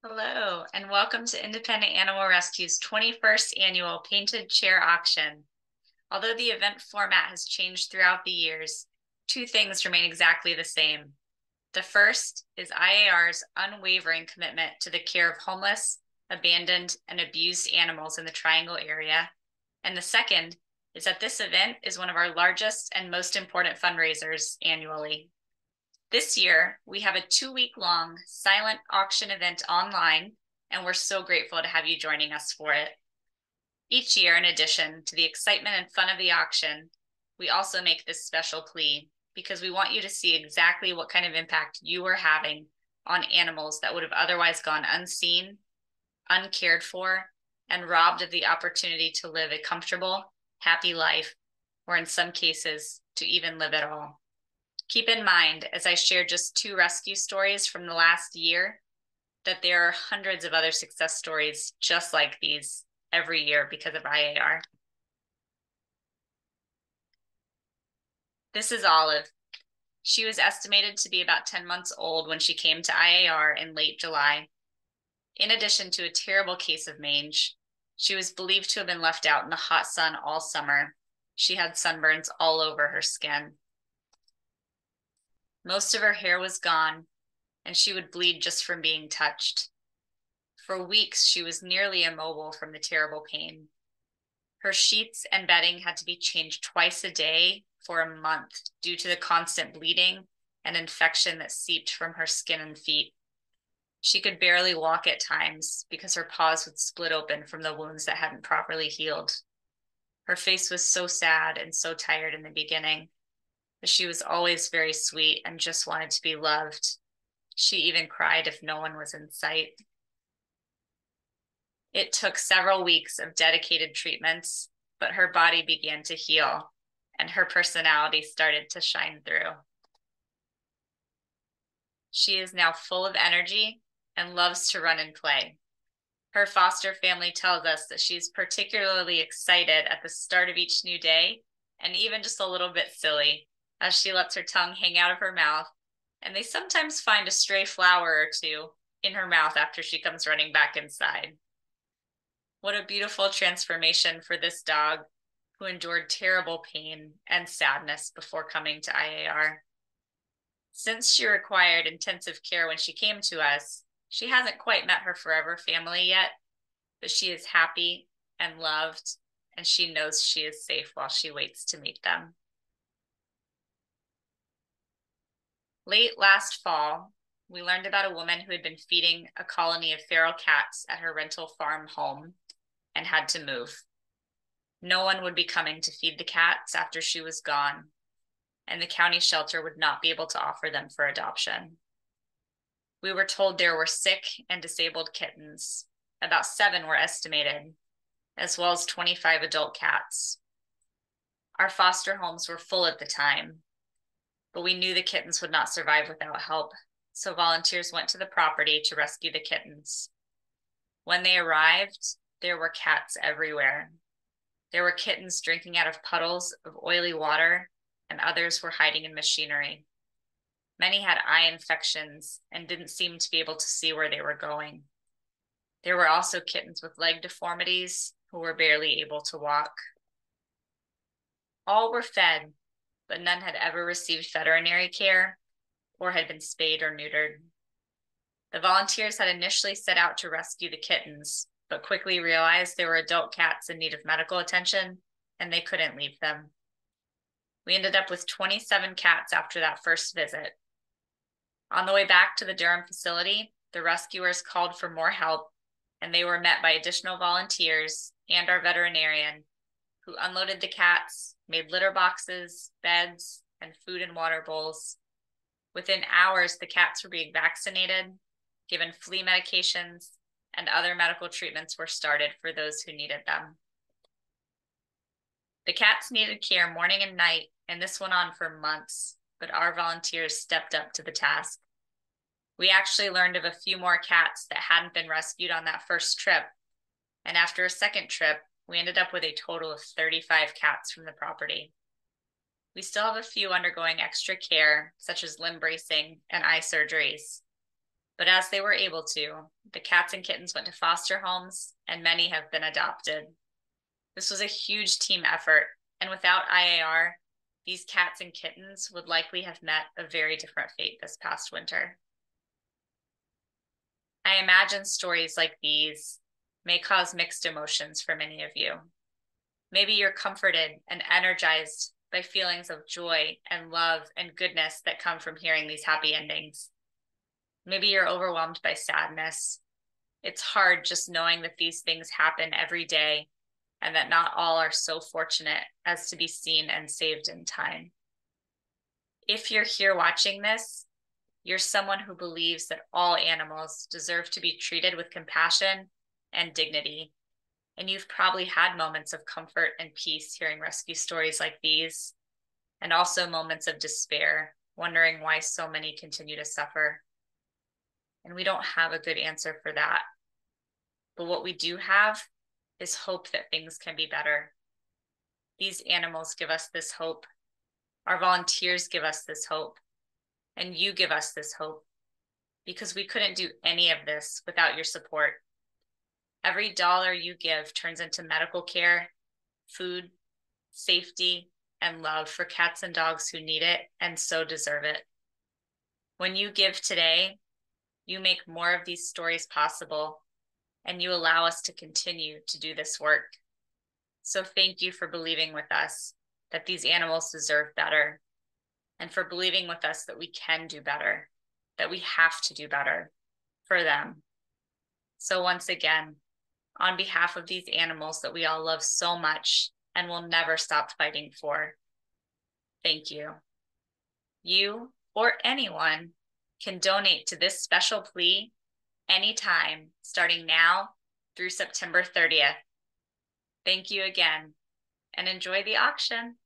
Hello, and welcome to Independent Animal Rescue's 21st annual painted chair auction. Although the event format has changed throughout the years, two things remain exactly the same. The first is IAR's unwavering commitment to the care of homeless, abandoned, and abused animals in the Triangle area. And the second is that this event is one of our largest and most important fundraisers annually. This year, we have a 2-week-long silent auction event online, and we're so grateful to have you joining us for it. Each year, in addition to the excitement and fun of the auction, we also make this special plea because we want you to see exactly what kind of impact you are having on animals that would have otherwise gone unseen, uncared for, and robbed of the opportunity to live a comfortable, happy life, or in some cases, to even live at all. Keep in mind, as I share just 2 rescue stories from the last year, that there are hundreds of other success stories just like these every year because of IAR. This is Olive. She was estimated to be about 10 months old when she came to IAR in late July. In addition to a terrible case of mange, she was believed to have been left out in the hot sun all summer. She had sunburns all over her skin. Most of her hair was gone, and she would bleed just from being touched. For weeks, she was nearly immobile from the terrible pain. Her sheets and bedding had to be changed twice a day for a month due to the constant bleeding and infection that seeped from her skin and feet. She could barely walk at times because her paws would split open from the wounds that hadn't properly healed. Her face was so sad and so tired in the beginning, but she was always very sweet and just wanted to be loved. She even cried if no one was in sight. It took several weeks of dedicated treatments, but her body began to heal and her personality started to shine through. She is now full of energy and loves to run and play. Her foster family tells us that she's particularly excited at the start of each new day and even just a little bit silly as she lets her tongue hang out of her mouth, and they sometimes find a stray flower or two in her mouth after she comes running back inside. What a beautiful transformation for this dog who endured terrible pain and sadness before coming to IAR. Since she required intensive care when she came to us, she hasn't quite met her forever family yet, but she is happy and loved, and she knows she is safe while she waits to meet them. Late last fall, we learned about a woman who had been feeding a colony of feral cats at her rental farm home and had to move. No one would be coming to feed the cats after she was gone, and the county shelter would not be able to offer them for adoption. We were told there were sick and disabled kittens. About 7 were estimated, as well as 25 adult cats. Our foster homes were full at the time, but we knew the kittens would not survive without help, so volunteers went to the property to rescue the kittens. When they arrived, there were cats everywhere. There were kittens drinking out of puddles of oily water, and others were hiding in machinery. Many had eye infections and didn't seem to be able to see where they were going. There were also kittens with leg deformities who were barely able to walk. All were fed, but none had ever received veterinary care or had been spayed or neutered. The volunteers had initially set out to rescue the kittens, but quickly realized there were adult cats in need of medical attention, and they couldn't leave them. We ended up with 27 cats after that first visit. On the way back to the Durham facility, the rescuers called for more help, and they were met by additional volunteers and our veterinarian, who unloaded the cats, made litter boxes, beds, and food and water bowls. Within hours, the cats were being vaccinated, given flea medications, and other medical treatments were started for those who needed them. The cats needed care morning and night, and this went on for months, but our volunteers stepped up to the task. We actually learned of a few more cats that hadn't been rescued on that first trip, and after a second trip, we ended up with a total of 35 cats from the property. We still have a few undergoing extra care, such as limb bracing and eye surgeries. But as they were able to, the cats and kittens went to foster homes, and many have been adopted. This was a huge team effort, and without IAR, these cats and kittens would likely have met a very different fate this past winter. I imagine stories like these may cause mixed emotions for many of you. Maybe you're comforted and energized by feelings of joy and love and goodness that come from hearing these happy endings. Maybe you're overwhelmed by sadness. It's hard just knowing that these things happen every day and that not all are so fortunate as to be seen and saved in time. If you're here watching this, you're someone who believes that all animals deserve to be treated with compassion and dignity. And you've probably had moments of comfort and peace hearing rescue stories like these, and also moments of despair, wondering why so many continue to suffer. And we don't have a good answer for that. But what we do have is hope that things can be better. These animals give us this hope. Our volunteers give us this hope. And you give us this hope, because we couldn't do any of this without your support. Every dollar you give turns into medical care, food, safety, and love for cats and dogs who need it and so deserve it. When you give today, you make more of these stories possible, and you allow us to continue to do this work. So thank you for believing with us that these animals deserve better, and for believing with us that we can do better, that we have to do better for them. So once again, on behalf of these animals that we all love so much and will never stop fighting for, thank you. You or anyone can donate to this special plea anytime, starting now through September 30th. Thank you again, and enjoy the auction.